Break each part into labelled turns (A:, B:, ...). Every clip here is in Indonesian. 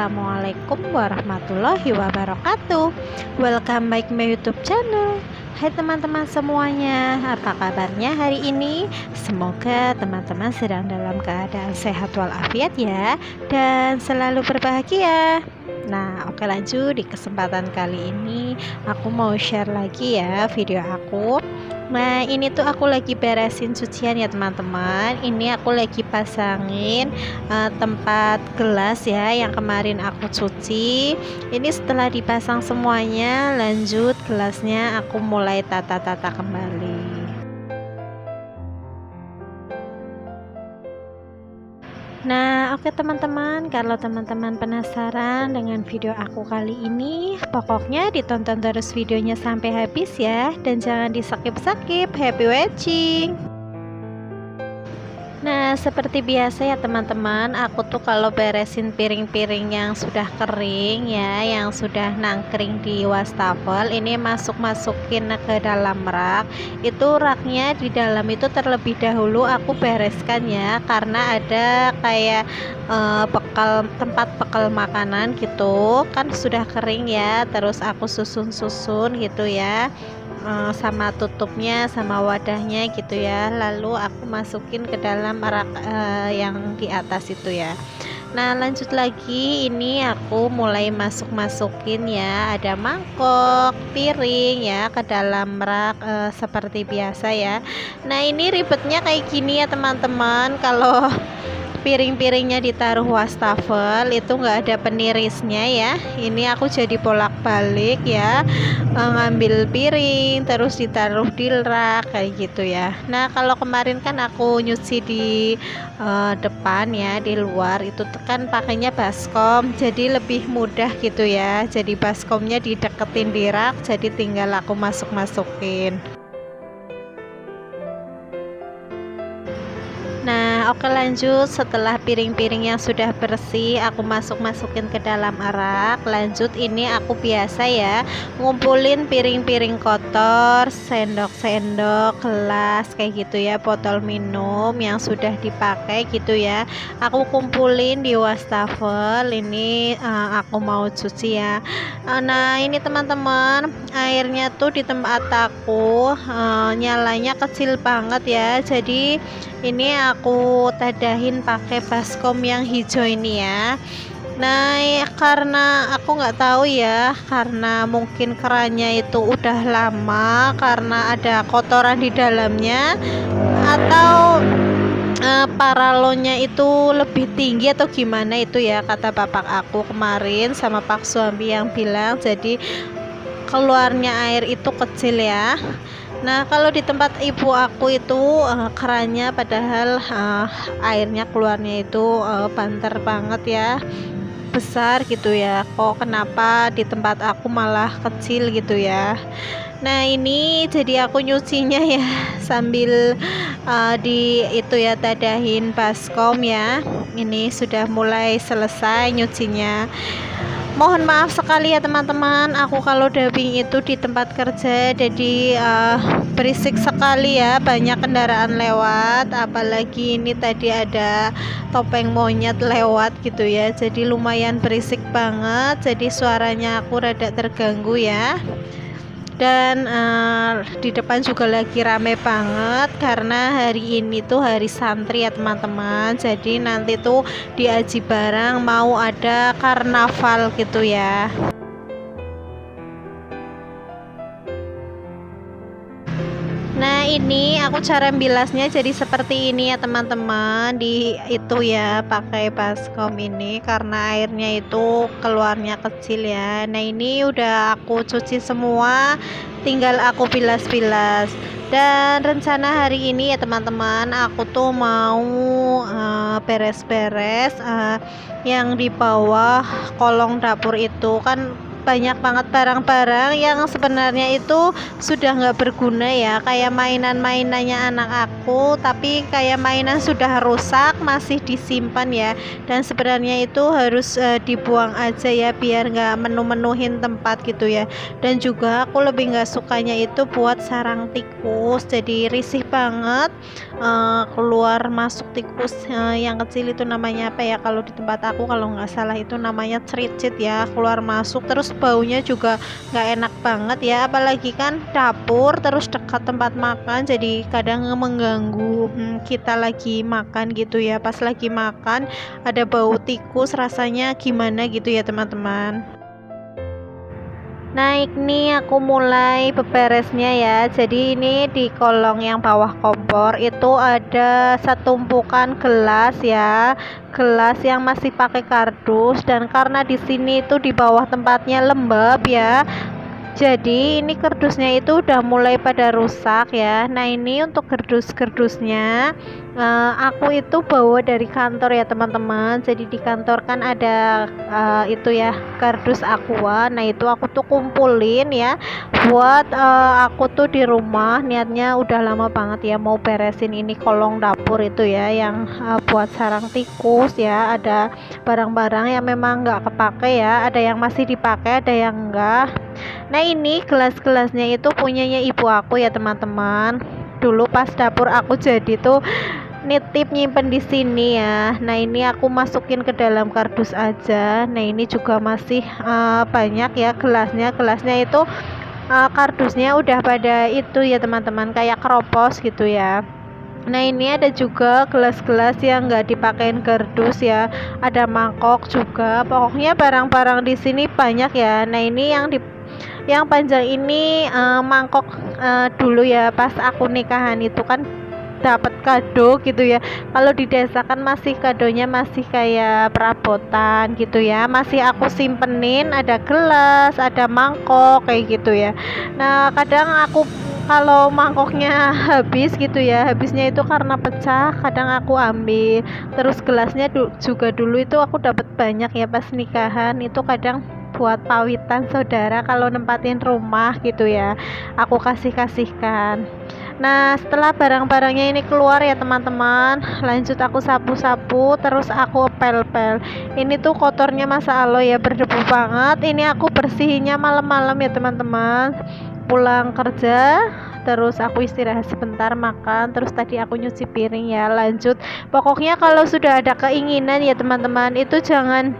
A: Assalamualaikum warahmatullahi wabarakatuh. Welcome back my YouTube channel. Hai teman-teman semuanya, apa kabarnya hari ini? Semoga teman-teman sedang dalam keadaan sehat walafiat ya, dan selalu berbahagia. Nah, oke, lanjut. Di kesempatan kali ini aku mau share lagi ya video aku. Nah, ini tuh aku lagi beresin cucian ya teman-teman. Ini aku lagi pasangin tempat gelas ya yang kemarin aku cuci. Ini setelah dipasang semuanya, lanjut gelasnya aku mulai tata-tata kembali. Nah, oke teman-teman, kalau teman-teman penasaran dengan video aku kali ini, pokoknya ditonton terus videonya sampai habis ya, dan jangan di skip-skip. Happy watching. Nah, seperti biasa ya teman-teman, aku tuh kalau beresin piring-piring yang sudah kering ya, yang sudah nangkring di wastafel, ini masukin ke dalam rak. Itu raknya di dalam itu terlebih dahulu aku bereskan ya, karena ada kayak tempat bekal makanan gitu kan sudah kering ya, terus aku susun-susun gitu ya, sama tutupnya sama wadahnya gitu ya, lalu aku masukin ke dalam rak yang di atas itu ya. Nah, lanjut lagi, ini aku mulai masukin ya, ada mangkok, piring ya ke dalam rak seperti biasa ya. Nah, ini ribetnya kayak gini ya teman-teman, kalau piring-piringnya ditaruh wastafel itu nggak ada penirisnya ya. Ini aku jadi bolak-balik ya, ngambil piring terus ditaruh di rak kayak gitu ya. Nah, kalau kemarin kan aku nyuci di depan ya, di luar itu kan pakainya baskom, jadi lebih mudah gitu ya. Jadi baskomnya dideketin di rak, jadi tinggal aku masukin. Nah, oke, lanjut. Setelah piring-piring yang sudah bersih aku masukin ke dalam rak, lanjut ini aku biasa ya ngumpulin piring-piring kotor, sendok-sendok, gelas kayak gitu ya, botol minum yang sudah dipakai gitu ya, aku kumpulin di wastafel. Ini aku mau cuci ya. Nah, ini teman-teman, airnya tuh di tempat aku nyalanya kecil banget ya, jadi ini aku tadahin pakai baskom yang hijau ini ya. Nah, karena aku nggak tahu ya, karena mungkin kerannya itu udah lama karena ada kotoran di dalamnya, atau paralonnya itu lebih tinggi atau gimana itu ya, kata bapak aku kemarin sama Pak suami yang bilang jadi keluarnya air itu kecil ya. Nah, kalau di tempat ibu aku itu kerannya padahal airnya keluarnya itu banter banget ya, besar gitu ya. Kok kenapa di tempat aku malah kecil gitu ya. Nah, ini jadi aku nyucinya ya sambil di itu ya, tadahin baskom ya. Ini sudah mulai selesai nyucinya. Mohon maaf sekali ya teman-teman, aku kalau dubbing itu di tempat kerja jadi berisik sekali ya, banyak kendaraan lewat, apalagi ini tadi ada topeng monyet lewat gitu ya, jadi lumayan berisik banget, jadi suaranya aku rada terganggu ya. Dan di depan juga lagi rame banget karena hari ini tuh hari santri ya teman-teman, jadi nanti tuh di Aji Barang mau ada karnaval gitu ya. Nah, ini aku cara bilasnya jadi seperti ini ya teman-teman, di itu ya pakai baskom ini karena airnya itu keluarnya kecil ya. Nah, ini udah aku cuci semua, tinggal aku bilas-bilas. Dan rencana hari ini ya teman-teman, aku tuh mau beres-beres yang di bawah kolong dapur itu kan banyak banget barang-barang yang sebenarnya itu sudah nggak berguna ya, kayak mainan-mainannya anak aku, tapi kayak mainan sudah rusak masih disimpan ya, dan sebenarnya itu harus dibuang aja ya, biar nggak menu-menuhin tempat gitu ya. Dan juga aku lebih nggak sukanya itu buat sarang tikus, jadi risih banget keluar masuk tikus. Yang kecil itu namanya apa ya kalau di tempat aku, kalau nggak salah itu namanya cericit ya, keluar masuk terus baunya juga nggak enak banget ya, apalagi kan dapur terus dekat tempat makan, jadi kadang mengganggu kita lagi makan gitu ya. Pas lagi makan ada bau tikus, rasanya gimana gitu ya teman-teman. Naik nih aku mulai beberesnya ya. Jadi ini di kolong yang bawah kompor itu ada setumpukan gelas ya, gelas yang masih pakai kardus, dan karena di sini itu di bawah tempatnya lembab ya, jadi ini kardusnya itu udah mulai pada rusak ya. Nah ini untuk kardus-kardusnya aku itu bawa dari kantor ya teman-teman. Jadi di kantor kan ada itu ya kardus aqua. Nah itu aku tuh kumpulin ya buat aku tuh di rumah. Niatnya udah lama banget ya mau beresin ini kolong dapur itu ya, yang buat sarang tikus ya. Ada barang-barang yang memang nggak kepake ya, ada yang masih dipakai, ada yang enggak. Nah ini gelas-gelasnya itu punyanya ibu aku ya teman-teman. Dulu pas dapur aku jadi tuh nitip nyimpen di sini ya. Nah ini aku masukin ke dalam kardus aja. Nah ini juga masih banyak ya gelasnya. Gelasnya itu kardusnya udah pada itu ya teman-teman, kayak keropos gitu ya. Nah ini ada juga gelas-gelas yang nggak dipakein kardus ya, ada mangkok juga. Pokoknya barang-barang di sini banyak ya. Nah ini yang panjang ini mangkok dulu ya, pas aku nikahan itu kan dapat kado gitu ya. Kalau di desa kan masih kadonya masih kayak perabotan gitu ya, masih aku simpenin, ada gelas, ada mangkok kayak gitu ya. Nah kadang aku kalau mangkoknya habis gitu ya, habisnya itu karena pecah, kadang aku ambil. Terus gelasnya juga dulu itu aku dapat banyak ya pas nikahan, itu kadang buat pawitan saudara kalau nempatin rumah gitu ya, aku kasihkan. Nah setelah barang-barangnya ini keluar ya teman-teman, lanjut aku sapu-sapu, terus aku pel-pel. Ini tuh kotornya masa Allah ya, berdebu banget. Ini aku bersihinnya malam-malam ya teman-teman, pulang kerja terus aku istirahat sebentar, makan, terus tadi aku nyuci piring ya. Lanjut, pokoknya kalau sudah ada keinginan ya teman-teman, itu jangan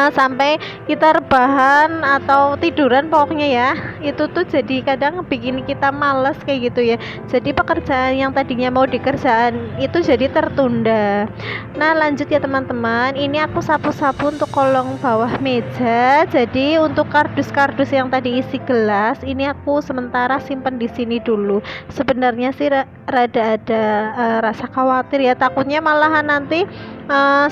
A: sampai kita rebahan atau tiduran pokoknya ya, itu tuh jadi kadang bikin kita males kayak gitu ya. Jadi pekerjaan yang tadinya mau dikerjaan itu jadi tertunda. Nah lanjut ya teman-teman, ini aku sapu-sapu untuk kolong bawah meja. Jadi untuk kardus-kardus yang tadi isi gelas ini aku sementara simpen di sini dulu. Sebenarnya sih rada ada rasa khawatir ya, takutnya malahan nanti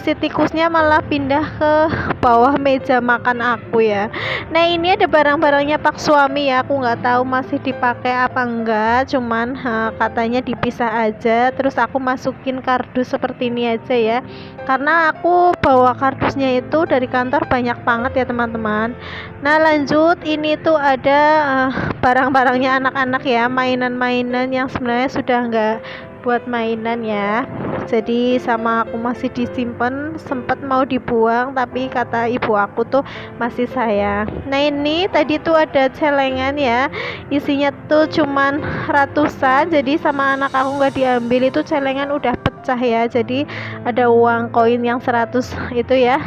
A: si tikusnya malah pindah ke bawah meja makan aku ya. Nah ini ada barang-barangnya Pak suami ya, aku nggak tahu masih dipakai apa enggak, cuman katanya dipisah aja. Terus aku masukin kardus seperti ini aja ya, karena aku bawa kardusnya itu dari kantor banyak banget ya teman-teman. Nah lanjut, ini tuh ada barang-barangnya anak-anak ya, mainan-mainan yang sebenarnya sudah nggak buat mainan ya, jadi sama aku masih disimpan, sempat mau dibuang tapi kata ibu aku tuh masih sayang. Nah ini tadi tuh ada celengan ya, isinya tuh cuman ratusan, jadi sama anak aku nggak diambil, itu celengan udah pecah ya. Jadi ada uang koin yang 100 itu ya,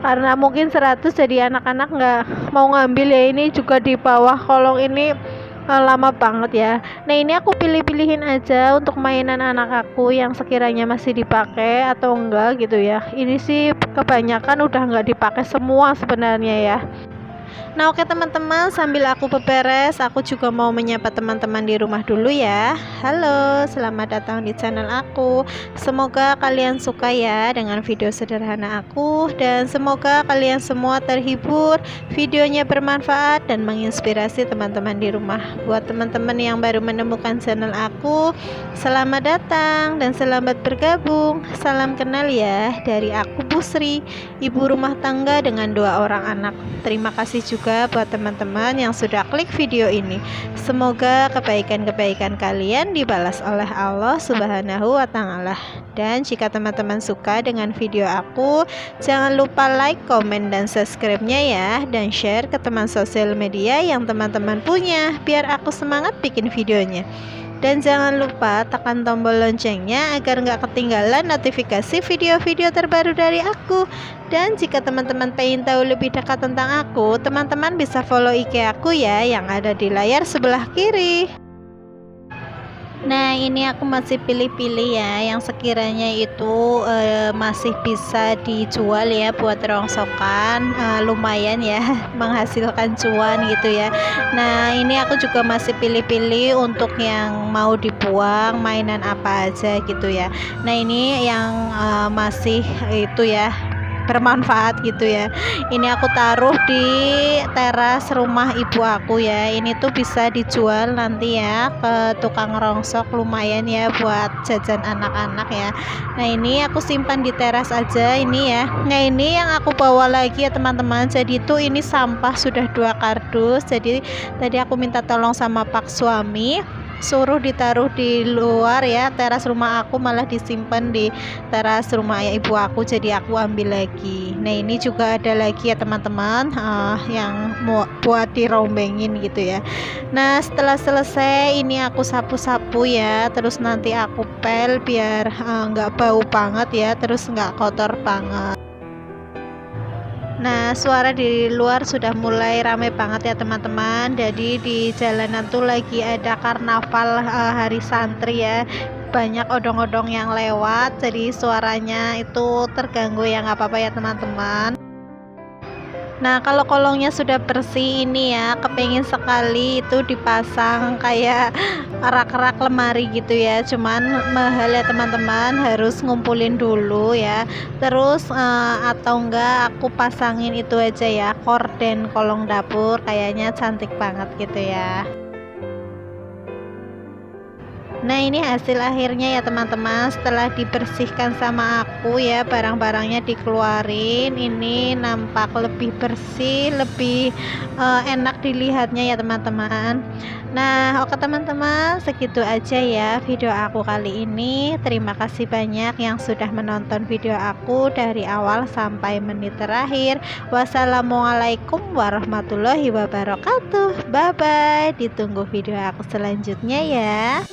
A: karena mungkin 100 jadi anak-anak nggak mau ngambil ya. Ini juga di bawah kolong ini lama banget ya. Nah ini aku pilih-pilihin aja untuk mainan anak aku yang sekiranya masih dipakai atau enggak gitu ya. Ini sih kebanyakan udah nggak dipakai semua sebenarnya ya. Nah oke teman-teman, sambil aku beberes, aku juga mau menyapa teman-teman di rumah dulu ya. Halo, selamat datang di channel aku. Semoga kalian suka ya dengan video sederhana aku, dan semoga kalian semua terhibur, videonya bermanfaat dan menginspirasi teman-teman di rumah. Buat teman-teman yang baru menemukan channel aku, selamat datang dan selamat bergabung. Salam kenal ya dari aku, Bu Sri, ibu rumah tangga dengan 2 orang anak. Terima kasih juga buat teman-teman yang sudah klik video ini. Semoga kebaikan-kebaikan kalian dibalas oleh Allah Subhanahu wa Ta'ala. Dan jika teman-teman suka dengan video aku, jangan lupa like, komen, dan subscribe-nya ya, dan share ke teman sosial media yang teman-teman punya biar aku semangat bikin videonya. Dan jangan lupa tekan tombol loncengnya agar nggak ketinggalan notifikasi video-video terbaru dari aku. Dan jika teman-teman pengen tahu lebih dekat tentang aku, teman-teman bisa follow IG aku ya, yang ada di layar sebelah kiri. Nah, ini aku masih pilih-pilih ya yang sekiranya itu masih bisa dijual ya buat rongsokan, lumayan ya menghasilkan cuan gitu ya. Nah, ini aku juga masih pilih-pilih untuk yang mau dibuang, mainan apa aja gitu ya. Nah, ini yang masih itu ya bermanfaat gitu ya. Ini aku taruh di teras rumah ibu aku ya. Ini tuh bisa dijual nanti ya ke tukang rongsok, lumayan ya buat jajan anak-anak ya. Nah, ini aku simpan di teras aja ini ya. Nah, ini yang aku bawa lagi ya teman-teman. Jadi tuh ini sampah sudah 2 kardus. Jadi tadi aku minta tolong sama Pak suami, suruh ditaruh di luar ya teras rumah aku, malah disimpan di teras rumah ibu aku, jadi aku ambil lagi. Nah, ini juga ada lagi ya teman-teman, yang buat dirombengin gitu ya. Nah, setelah selesai ini aku sapu-sapu ya, terus nanti aku pel biar nggak bau banget ya, terus nggak kotor banget. Nah, suara di luar sudah mulai ramai banget ya teman-teman. Jadi di jalanan tuh lagi ada karnaval hari santri ya. Banyak odong-odong yang lewat, jadi suaranya itu terganggu ya, nggak apa-apa ya teman-teman. Nah, kalau kolongnya sudah bersih ini ya, kepengen sekali itu dipasang kayak rak-rak lemari gitu ya. Cuman mahal ya teman-teman, harus ngumpulin dulu ya. Terus atau enggak aku pasangin itu aja ya, korden kolong dapur, kayaknya cantik banget gitu ya. Nah, ini hasil akhirnya ya teman-teman, setelah dibersihkan sama aku ya, barang-barangnya dikeluarin, ini nampak lebih bersih, lebih enak dilihatnya ya teman-teman. Nah, oke teman-teman, segitu aja ya video aku kali ini. Terima kasih banyak yang sudah menonton video aku dari awal sampai menit terakhir. Wassalamualaikum warahmatullahi wabarakatuh. Bye bye, ditunggu video aku selanjutnya ya.